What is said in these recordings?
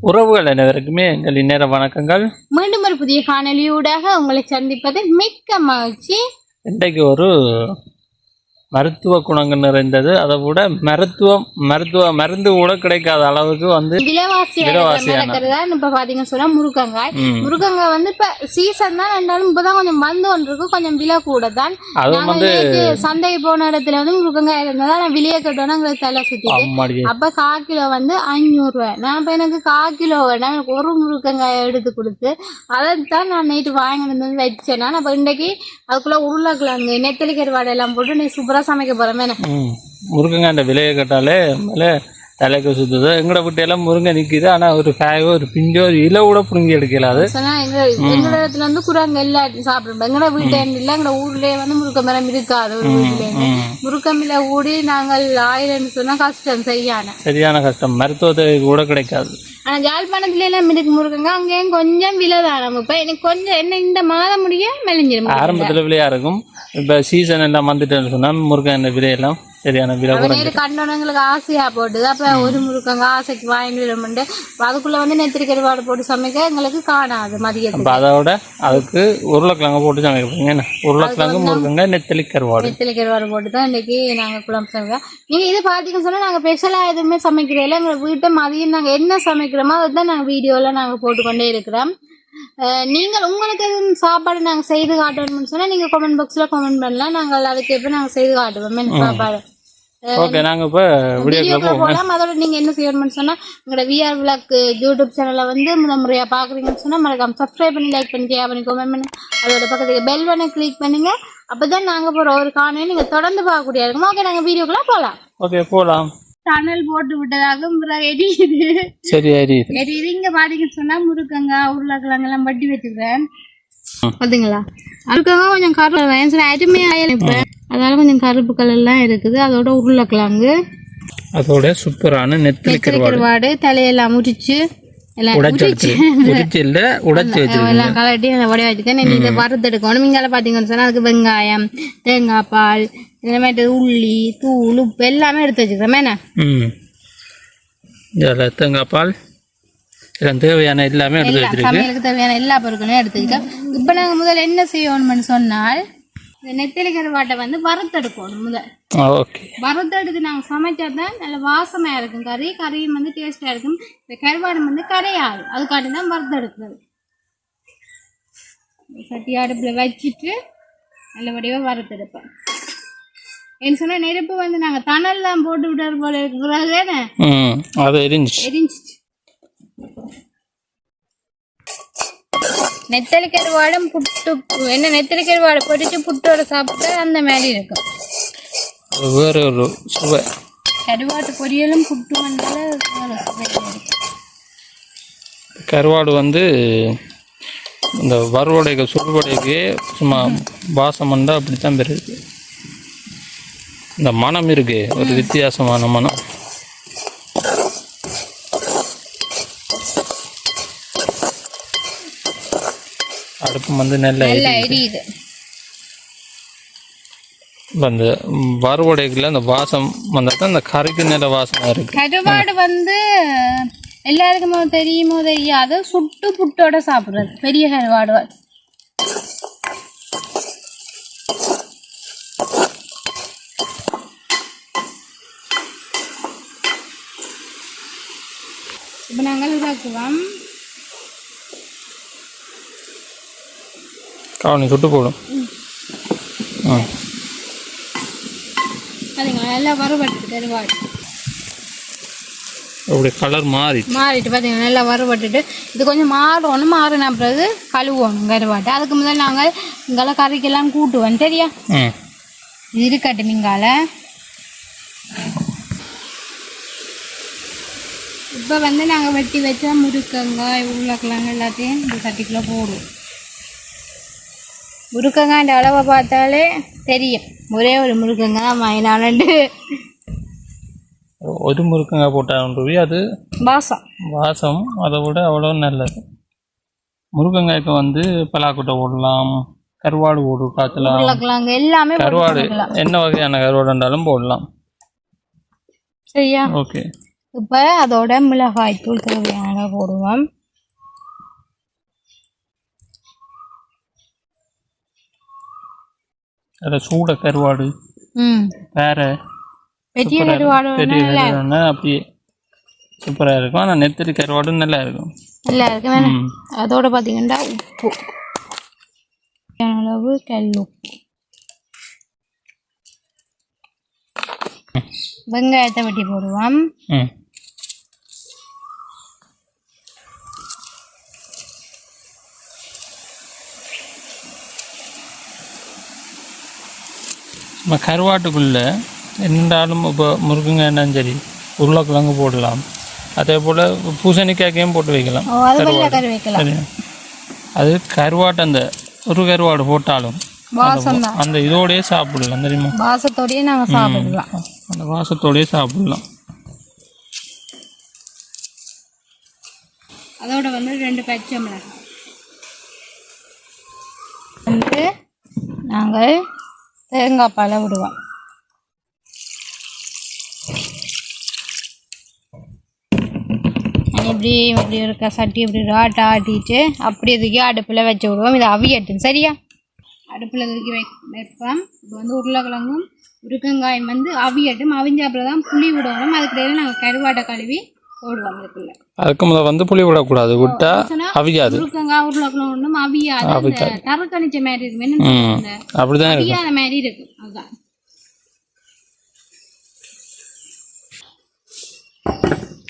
உறவுகள் அனைவருக்குமே எங்கள் இந்நேர வணக்கங்கள். மீண்டும் ஒரு புதிய காணொலியூடாக உங்களை சந்திப்பதில் மிக்க மகிழ்ச்சி. இன்றைக்கு ஒரு மருத்துவ குணங்கள் நிறைந்தது, அதை விட மருந்து கூட கிடைக்காத அளவுக்கு வந்து விலைவாசியான இப்ப பாத்தீங்கன்னு சொன்னா முருங்கங்காய் வந்து இப்ப சீசன் தான் இருந்தாலும் இப்பதான் கொஞ்சம் வந்து ஒன்று இருக்கு, கொஞ்சம் விலை கூட தான். சந்தைக்கு போன இடத்துல வந்து முருங்கங்காய் இருந்ததா நான் விலையை கட்டோன்னா எங்களுக்கு தலை சுத்தி. அப்ப 1/4 கிலோ வந்து 500 ரூபாய். நான் இப்ப எனக்கு 1/4 கிலோ வேணா எனக்கு ஒரு முருங்கங்காயை எடுத்து கொடுத்து அதைத்தான் நான் நைட்டு வாங்கிட்டு வந்து வச்சேன்னா அப்ப இன்றைக்கு அதுக்குள்ள உருளைக்கிழங்கு நெத்தலி கருவாடை எல்லாம் போட்டு நீ சூப்பரா சமைக்க போறேன். முருங்கங்க அந்த விலையை கேட்டாலே மேலே தலைக்கு சுத்துது. எங்கட வீட்டையெல்லாம் முருங்கை நிற்கிது, ஆனால் ஒரு காயோ ஒரு பிஞ்சோ ஒரு இலை கூட புடுங்கி எடுக்கலாது. எங்க இடத்துல வந்து குரங்கு எல்லாத்தையும் சாப்பிடுறோம். எங்கட வீட்டை இல்லை, எங்கட ஊர்லயே வந்து முருக்க மரம் இருக்காது. ஒரு வீட்டுல முருக்கமில ஊடி நாங்கள் 1000 சொன்னா கஷ்டம், சரியான கஷ்டம், மருத்துவத்தை கூட கிடைக்காது. ஆனா யாழ்ப்பாணத்துல எல்லாம் இருக்கு முருக்கங்க, அங்கேயும் கொஞ்சம் விலைதான். இப்ப எனக்கு கொஞ்சம் என்ன இந்த மாதம் முடிய மெலிஞ்சிடும். ஆரம்பத்துல விலையா இருக்கும், இப்ப சீசன் எல்லாம் வந்துட்டேன்னு சொன்னா முருங்கை விலையெல்லாம் சரியான விலை. கண்டவங்களுக்கு ஆசையா போட்டுது. அப்ப ஒரு முருக்கங்க ஆசைக்கு வாங்கிட்டு அதுக்குள்ள வந்து நெத்திரி கருவாடு போட்டு சமைக்க எங்களுக்கு காணாது மதியத்துக்கு. அதோட அதுக்கு உருளைக்கிழங்கு போட்டு சமைக்க, உருளைக்கிழங்கு முருக்கங்க நெத்திலி கருவாடு போட்டு தான் இன்னைக்கு நாங்க குழம்பு சமைக்கிறோம். நீங்க இது பாத்தீங்கன்னு சொன்னா நாங்க ஸ்பெஷலா எதுவுமே சமைக்கிறோம். எங்க வீட்டை மதியம் நாங்க என்ன சமைக்கிறோமோ அதுதான் நாங்க வீடியோல நாங்க போட்டுக்கொண்டே இருக்கிறோம். நீங்கள் உங்களுக்கு எதுவும் சாப்பாடு நாங்கள் செய்து காட்டணும்னு சொன்னால் நீங்கள் கமெண்ட் பாக்ஸில் கமெண்ட் பண்ணலாம். நாங்கள் அதுக்கேற்ப நாங்கள் செய்து காட்டுவோம் சாப்பாடு. ஓகே, நாங்கள் இப்போ வீடியோக்குள்ள போகலாம். அதோட நீங்கள் என்ன செய்யணும்னு சொன்னால் எங்களோட VR Vlog யூடியூப் சேனலில் வந்து முதல் முறையாக பார்க்குறீங்கன்னு சொன்னால் மறக்காம சப்ஸ்கிரைப் பண்ணி லைக் பண்ணி ஷேர் பண்ணி கமெண்ட் பண்ணி அதோட பக்கத்துக்கு பெல் பண்ண கிளிக் பண்ணுங்க. அப்போ தான் நாங்கள் போகிற ஒரு காணொலி நீங்கள் தொடர்ந்து பார்க்கக்கூடிய இருக்கும். ஓகே, நாங்கள் வீடியோக்குள்ள போகலாம். ஓகே போகலாம். டனல் போட்டு விட்டதாக எரியுது. சரி, எரியுது. இங்க பாத்தீங்கன்னு சொன்னா முருக்கங்க உருளைக்கிழங்கு எல்லாம் வட்டி வச்சுக்கிறேன். பாத்தீங்களா, முருக்கங்க கொஞ்சம் கருப்பு அருமையா இருப்பேன், அதனால கொஞ்சம் கருப்பு கலர் எல்லாம் இருக்குது. அதோட உருளைக்கிழங்கு, அதோட சூப்பரான நெத்திலி கருவாடு தலையெல்லாம் முடிச்சு எல்லாம் கலட்டி உடைய வச்சுக்கேன். இதை வறுத்தெடுக்கணும். இங்கால பாத்தீங்கன்னு சொன்னா அதுக்கு வெங்காயம், தேங்காய் பால், இந்தமாதிரி உள்ளி, தூள், உப்பு எல்லாமே எடுத்து வச்சுக்கிறேன். தேங்காய் பால் தேவையான எல்லாமே சமையலுக்கு தேவையான எல்லா பொருட்களையும் எடுத்து வச்சுக்கேன். இப்போ நாங்கள் முதல்ல என்ன செய்யணும்னு சொன்னால் இந்த நெத்திலி கருவாட்டை வந்து வறுத்தெடுக்கணும். முதல் வறுத்தெடுத்து நாங்கள் சமைச்சா தான் நல்ல வாசமாக இருக்கும். கறியும் வந்து டேஸ்டாக இருக்கும். இந்த கருவாடு வந்து கரையாது, அதுக்காண்டி தான் வறுத்தெடுக்கிறது. சட்டி அடுப்பில் வச்சுட்டு நல்லபடியாக வறுத்தெடுப்பேன். என்ன சொன்னா நெருப்பு வந்து நாங்க தணல்லாம் போட்டு விட்டாரு போல இருக்கிறாங்க. எரிஞ்சிச்சு. நெத்தலி கருவாடும் புட்டு, என்ன நெத்தலி கருவாடு பொரிச்சு புட்டோட சாப்பிட்டா அந்த மாதிரி இருக்கும். வேற ஒரு சுவை. கருவாட்டு பொரியலும் புட்டு வந்தால கருவாடு வந்து இந்த வறுவடைக்கு சுடுவடைக்கு சும்மா வாசம் வந்தா அப்படித்தான் பெருது. இந்த மனம் இருக்கு, ஒரு வித்தியாசமான மனம். அடுப்பு வந்து நல்லா எரியுது. அந்த வறுவடைக்குள்ள அந்த வாசம் வந்தாதான் அந்த கறிக்கு நல்ல வாசமா இருக்கு. கருவாடு வந்து எல்லாருக்குமோ தெரியுமோ தெரியாது, சுட்டு புட்டோட சாப்பிடுறது பெரிய கருவாடு. இப்போ நாங்கள் இதாக்குவோம். காவணி சுட்டு போடும். அதுங்களா எல்லாம் வறுபட்டு கருவாடு அப்படி கலர் மாறிட்டு பார்த்தீங்கன்னா நல்லா வறுபட்டுட்டு இது கொஞ்சம் மாறின பிறகு கழுவோணும் கருவாட்டு. அதுக்கு முதல்ல நாங்கள் இங்கெல்லாம் கறிக்கெல்லாம் கூட்டுவோம். சரியா, இது இருக்கட்டும். இங்கால இப்போ வந்து நாங்கள் வெட்டி வச்சா முருக்கங்காய் உருளைக்கிழங்கு எல்லாத்தையும் இந்த சட்டிக்குள்ளே போடுவோம். முருக்கங்காய் அளவை பார்த்தாலே தெரியும், ஒரே ஒரு முருக்கங்காய் மைனானண்டு. ஒரு முருக்கங்காய் போட்டால் அது வாசம் அதை விட அவ்வளோ நல்லது. முருக்கங்காய்க்கு வந்து பலாக்கொட்டை போடலாம், கருவாடு போடு காய்ச்சலாம், உருளைக்கிழங்கு எல்லாமே கருவாடு என்ன வகையான கருவாடு இருந்தாலும் போடலாம். சரியா, ஓகே. இப்போ அதோட மிளகாய் தூள் தேவையான போடுவோம். அதை சூட கருவாடு வேற பெரிய கருவாடு அப்படியே சூப்பராக இருக்கும். ஆனால் நெத்திரி கருவாடும் நல்லா இருக்கும். நல்லா இருக்கும். அதோட பார்த்தீங்கன்னா உப்பு, அளவு கல் உப்பு, வெங்காயத்தை வெட்டி போடுவோம். நம்ம கருவாட்டுக்குள்ளே என்னென்றாலும் இப்போ முருங்கங்க என்னன்னு சரி உருளைக்கிழங்கு போடலாம். அதே போல் பூசணிக்காய்க்கையும் போட்டு வைக்கலாம். அது கருவாட்டு அந்த ஒரு கருவாடு போட்டாலும் அந்த இதோடய சாப்பிடலாம் தெரியுமா? வாசத்தோடய நாங்கள் சாப்பிடலாம். அந்த வாசத்தோடய சாப்பிடலாம். அதோட வந்து 2 பச்சை மிளகாய் வந்து நாங்கள் தேங்காய் பாலை விடுவோம். இப்படி இருக்க சட்டி இப்படி ஆட்டிட்டு அப்படியே தூக்கி அடுப்பில் வச்சு விடுவோம். இது அவியட்டும். சரியா? அடுப்பில் தூக்கி வைப்போம். இப்போ வந்து உருளைக்கிழங்கும் முருங்கங்காயும் வந்து அவியட்டும். அவிஞ்சாப்பில் தான் புளி விடணும். அதுக்கு இடையில நாங்கள் கருவாட்டை கழுவி போடுவோம். அதுக்குள்ள அதுக்கு முதல்ல வந்து புளி விடக்கூடாது. விட்டா அவியாது. முருங்கங்காய் உருளைக்கிழங்கு ஒன்றும் அவியாது. தரக்கணிச்ச மாதிரி இருக்கு. அப்படிதான் அவியாத மாதிரி இருக்கு. அதுதான்.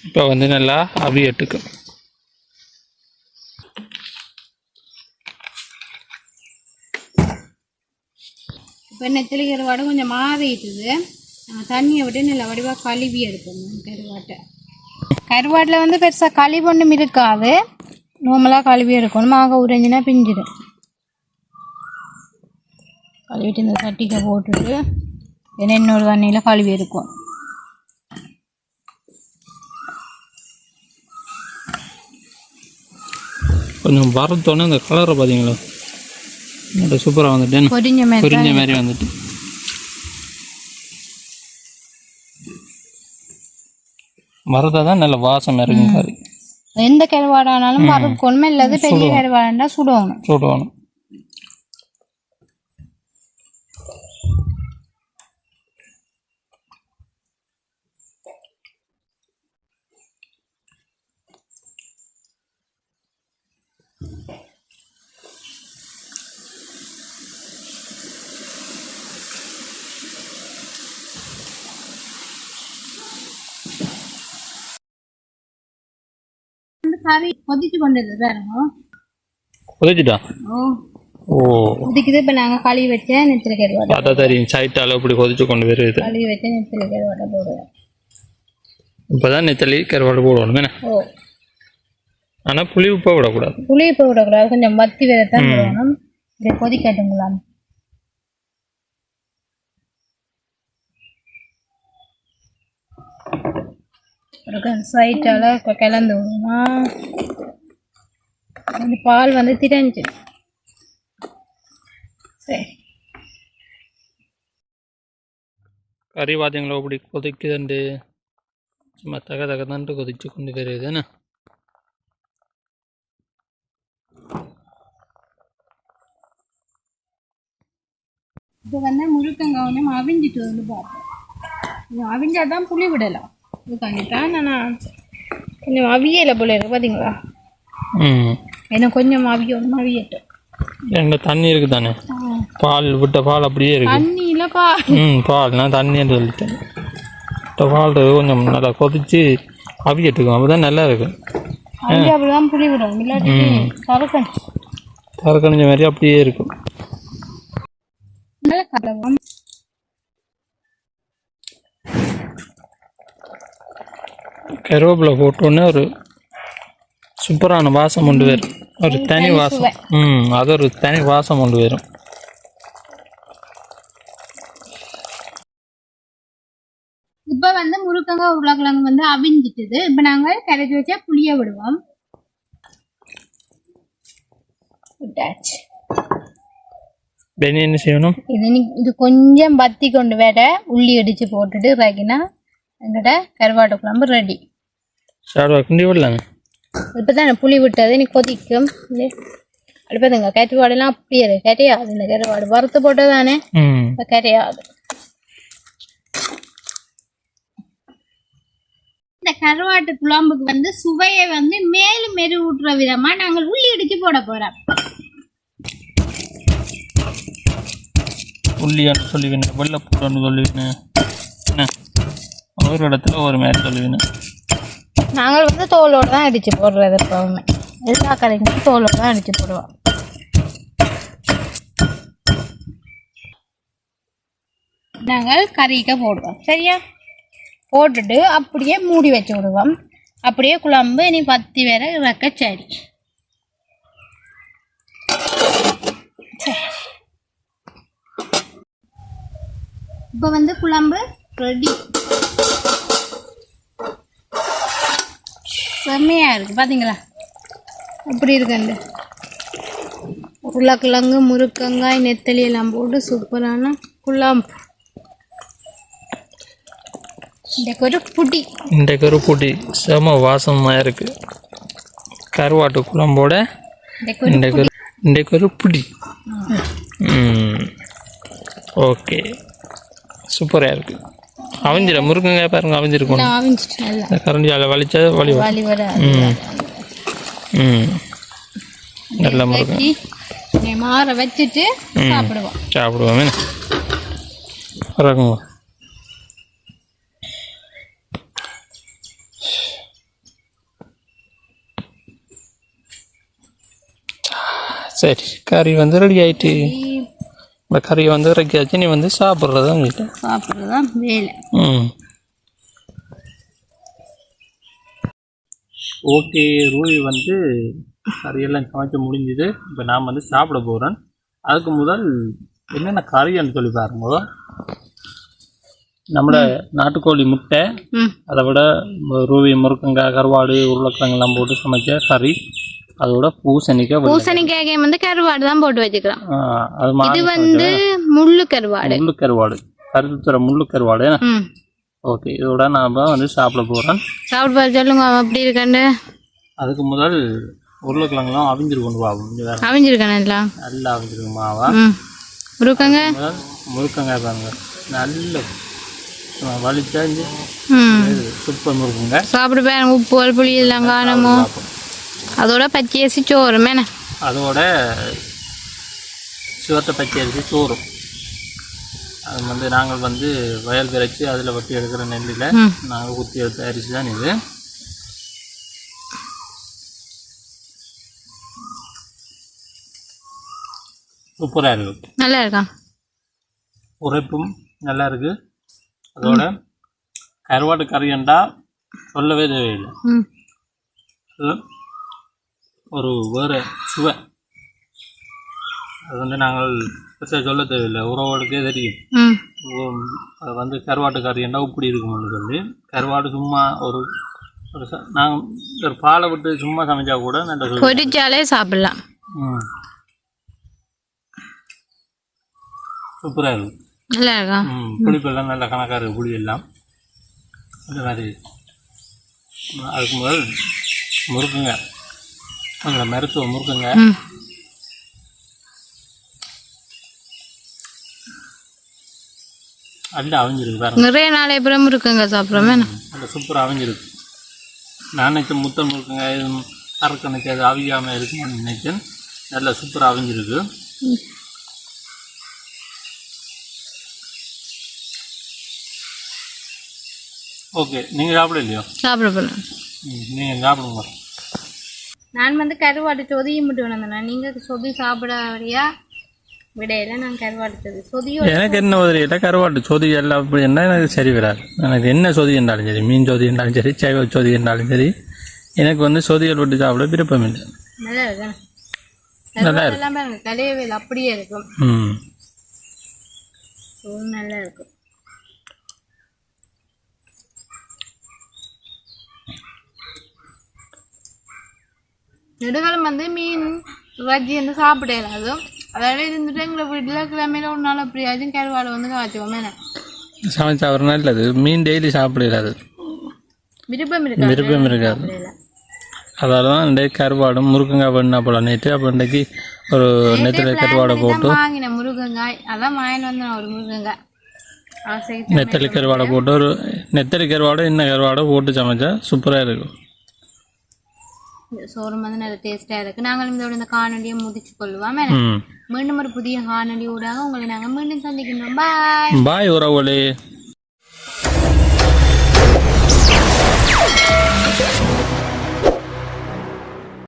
இப்போ வந்து நல்லா அவியட்டுக்கு இப்போ நெத்திலி கருவாடு கொஞ்சம் மாறிட்டுது. தண்ணியை விட்டு நல்லா வடிவாக கழுவி எடுக்கணும். கருவாட்டில் வந்து பெருசாக கழுவி ஒன்றும் இருக்காது. நார்மலாக கழுவி எடுக்கணும். ஆக உறைஞ்சினா பிஞ்சிடும். கழுவிட்டு இந்த சட்டிக்கை போட்டுட்டு இன்னொரு தண்ணியில் கழுவி எடுக்கும். கொஞ்சம் வறுத்தோன்னே அந்த கலரை பார்த்தீங்களா சூப்பராக வந்துட்டு பொரிஞ்ச மாதிரி வந்துட்டு. வறுத்தா தான் நல்ல வாசம் இருக்கும். கறி எந்த கருவாடானாலும் வறுக்கணும். இல்லாத பெரிய கருவாடா சுடணும். கறி கொதிச்சு கொண்டது கொதிச்சுட்டா. கொதிக்குது. இப்போ நாங்கள் கழுவி வச்ச நெத்திலி கருவாடை பார்த்தா தெரியும். சைட்டால இப்படி கொதிச்சு கொண்டு வருது. கழுவி வச்ச நெத்திலி கருவாடை போடுவோம். இப்போதான் நெத்திலி கருவாடு போடணும். ஆனால் புளி உப்பை விடக்கூடாது. கொஞ்சம் வத்தி வேறத்தான் போடணும். இதை கொதிக்கட்டுங்களா? சைட்டால கிளந்து விடுமா. அந்த பால் வந்து திரஞ்சு. சரி, கறி பார்த்தீங்களா இப்படி கொதிக்குதுண்டு. சும்மா தகதகதான்ட்டு கொதிச்சு கொண்டு வருதுன்னு. இப்போ வந்து முருங்கங்காய் கொஞ்சம் அவிஞ்சிட்டு வந்து பார்ப்போம். அவிஞ்சாதான் புளி விடலாம். இதுக்காண்டித்தான் நான் கொஞ்சம் அவியலை போல இருக்கு. பார்த்தீங்களா? ஏன்னா கொஞ்சம் அவியட்டும். என்ன தண்ணி இருக்கு தானே? பால் விட்ட பால் அப்படியே இருக்கு. தண்ணியில் பால் நான் தண்ணின்னு சொல்லிட்டேன். பால் கொஞ்சம் நல்லா கொதிச்சு அவியட்டுக்கும். அப்போதான் நல்லா இருக்கும். அப்படிதான் புளி விடும். இல்லாட்டி தரக்கணிஞ்ச மாதிரி அப்படியே இருக்கும். கருவேப்பிலை போட்டோன்னே ஒரு சூப்பரான வாசம் கொண்டு வரும். ஒரு தனி வாசம். அது ஒரு தனி வாசம் கொண்டு வரும். இப்போ வந்து முருங்கங்காய் உருளைக்கிழங்கு வந்து அவிஞ்சிட்டுது. இப்போ நாங்கள் கரைச்சி வச்சா புளிய விடுவோம். என்ன செய்யணும்? இது கொஞ்சம் பத்தி கொண்டு வேற உள்ளி அடிச்சு போட்டுட்டு இறக்கினா எங்கள்கிட்ட கருவாட்டு குழம்பு ரெடி. சாப்பிடுவா கிண்டி விடலாங்க. இப்போ தான் புளி விட்டது நீ கொதிக்கும் அடுப்பதுங்க கருவாடுலாம் அப்படியே கரையாது. இந்த கருவாடு வறுத்து போட்டது தானே கரையாது. இந்த கருவாட்டு குழம்புக்கு வந்து சுவையை வந்து மேலும் மெருகூட்டுற விதமா நாங்கள் உள்ளி இடிச்சு போட போறோம். உள்ளியான்னு சொல்லுவீங்க, வெள்ளைப்பூடன்னு சொல்லுவீங்க, என்ன ஒரு இடத்துல ஒரு மாதிரி சொல்லுவீங்க. நாங்கள் வந்து தோலோடு தான் அடிச்சு போடுறது. எப்பவுமே எல்லா கடைக்கும் தோலோடு தான் அடிச்சு போடுவோம். நாங்கள் கறிக்க போடுவோம். சரியா போட்டுட்டு அப்படியே மூடி வச்சு விடுவோம். அப்படியே குழம்பு இனி 10 வேற இறக்க. சரி இப்போ வந்து குழம்பு ரெடி. செம்மையா இருக்கு பாத்தீங்களா எப்படி இருக்குண்டு. உருளைக்கிழங்கு முருக்கங்காய் நெத்தலி எல்லாம் போட்டு சூப்பரான குழம்பு. இன்றைக்கு ஒரு புடி செம வாசமாக இருக்கு. கருவாட்டு குழம்போட இன்றைக்கு ஒரு புடி. ஓகே சூப்பராக இருக்கு. அவிஞ்சிட முருங்கங்காய் பாருங்க அவிஞ்சிருக்கும். கரண்டியால் வலிச்சா வலி நல்ல முருங்கை மாற வச்சுட்டு சாப்பிடுவோம். இறங்குங்க. சரி கறி வந்து ரெடி ஆயிட்டு. இந்த கறியை வந்து இறக்கியாச்சு. நீ வந்து சாப்பிட்றதான் வேலை. ஓகே ரூபி வந்து கறியெல்லாம் சமைச்சு முடிஞ்சுது. இப்போ நான் வந்து சாப்பிட போகிறேன். அதுக்கு முதல் என்னென்ன கறின்னு சொல்லி பாருங்க. நம்மளோட நாட்டுக்கோழி முட்டை, அதை விட ரூபி முருக்கங்காய் கருவாடு உருளைக்கிழங்கெல்லாம் போட்டு சமைச்ச கறி, அதோட பூசணிக்காய் வந்து கருவாடு தான் போட்டு வச்சுக்கலாம். இது வந்து முள்ளு கருவாடு கருத்துற முள்ளு கருவாடு. ஓகே இதோட நாம வந்து சாப்பிட போறோம். சொல்லுங்க அப்படி இருக்காண்டு. அதுக்கு முதல் உருளைக்கிழங்குலாம் அவிஞ்சிருக்கணும். அவிஞ்சிருக்கா நல்லா அவிஞ்சிருக்கு மாவா. முருக்கங்காய் பாருங்க நல்ல வலிச்சா சூப்பர் முருக்குங்க. சாப்பிடுவேன். உப்பு புளி எல்லாம் காணமோ. அதோட பச்சை அரிசி சோறும் என்ன, அதோட சிவத்த பச்சை அரிசி சோறும். அது வந்து நாங்கள் வந்து வயல் விரைச்சி அதில் வட்டி எடுக்கிற நெல்லில் நாங்கள் ஊற்றி எடுத்த அரிசி தான் இது. சூப்பராக இருக்கு. நல்லா இருக்கா. உரைப்பும் நல்லா இருக்கு. அதோட கருவாட்டு கறியண்டா சொல்லவே தேவையில்லை. ஒரு வேறு சுவை. அது வந்து நாங்கள் சொல்ல தேவையில்லை, உறவுகளுக்கே தெரியும். அது வந்து கருவாட்டு கறியண்டா இப்படி இருக்கும்னு சொல்லி. கருவாடு சும்மா ஒரு நாங்கள் ஒரு பாலை விட்டு சும்மா சமைச்சா கூட நல்ல பொரிச்சாலே சாப்பிடலாம். சூப்பராக இருக்கும். நல்லா இருக்கா. புளிப்பெல்லாம் நல்ல கணக்காக இருக்குது. புளி எல்லாம் அந்த மாதிரி. அதுக்கு முதல் முறுக்குங்க, கொஞ்சம் மருத்துவ முறுக்குங்க. அல்ல அவிஞ்சிருக்கு பாருங்க. நிறைய நாளை அப்புறம் முறுக்குங்க சாப்பிட்றோமே. நல்ல சூப்பராக அவிஞ்சிருக்கு. நான் நினைச்சேன் முத்தல் முறுக்குங்க எதுவும் கறக்க நினைக்காது அவியாமல் இருக்குன்னு நினைச்சேன். நல்லா சூப்பராக அவிஞ்சிருக்கு. ஓகே நீங்கள் சாப்பிட இல்லையோ? சாப்பிட போகலாம். நீங்கள் சாப்பிடுங்க. நான் வந்து கருவாட்டு சொதியும் மட்டும் வந்தேன். நீங்கள் சொதி சாப்பிடாதியா விடையில நான் கருவாட்டு சொதியும். எனக்கு என்ன உதவியில கருவாட்டு சொதி எல்லாம் அப்படி என்ன எனக்கு சரி வராது. எனக்கு என்ன சொதி என்றாலும் சரி, மீன் சொதி என்றாலும் சரி, சைவ சொதி என்றாலும் சரி, எனக்கு வந்து சொதிகள் விட்டு சாப்பிட விருப்பம் இல்லை. நல்லா இருக்கு. நல்லா இருக்கு. கலையவே அப்படியே இருக்கும். நல்லா இருக்கும். நெடுகாலம் வந்து மீன் இறைச்சி வந்து சாப்பிடலாம். அதுவும் அதோட இருந்துட்டு எங்களை வீட்டில் கிழமையில ஒரு நாள் அப்படியாச்சும் கருவாடு வந்து காய்ச்சுவோம். சமைச்சா ஒரு நல்லது. மீன் டெய்லி சாப்பிடாது. விருப்பம் இருக்காது விருப்பம் இருக்காது. அதால தான் இன்றைக்கு கருவாடும் முருங்கங்காய் வேணுனா போல நேற்று. அப்போ இன்றைக்கு ஒரு நெத்திலி கருவாடை போட்டு வாங்கின முருங்கங்காய் அதான் வாங்கிட்டு வந்தேன். ஒரு முருங்கங்காய் நெத்தலி கருவாடை போட்டு ஒரு நெத்தலி கருவாடை இன்னும் கருவாடை போட்டு சமைச்சா சூப்பராக இருக்கும். சோறு வந்து நல்ல டேஸ்டா இருக்கு. நாங்களும் இதோட இந்த காணொலியை முடிச்சு கொள்வோம். மீண்டும் ஒரு புதிய காணொலி ஊடாக உங்களை நாங்கள் மீண்டும் சந்திக்கின்றோம். பாய் பாய் உறவுகளே.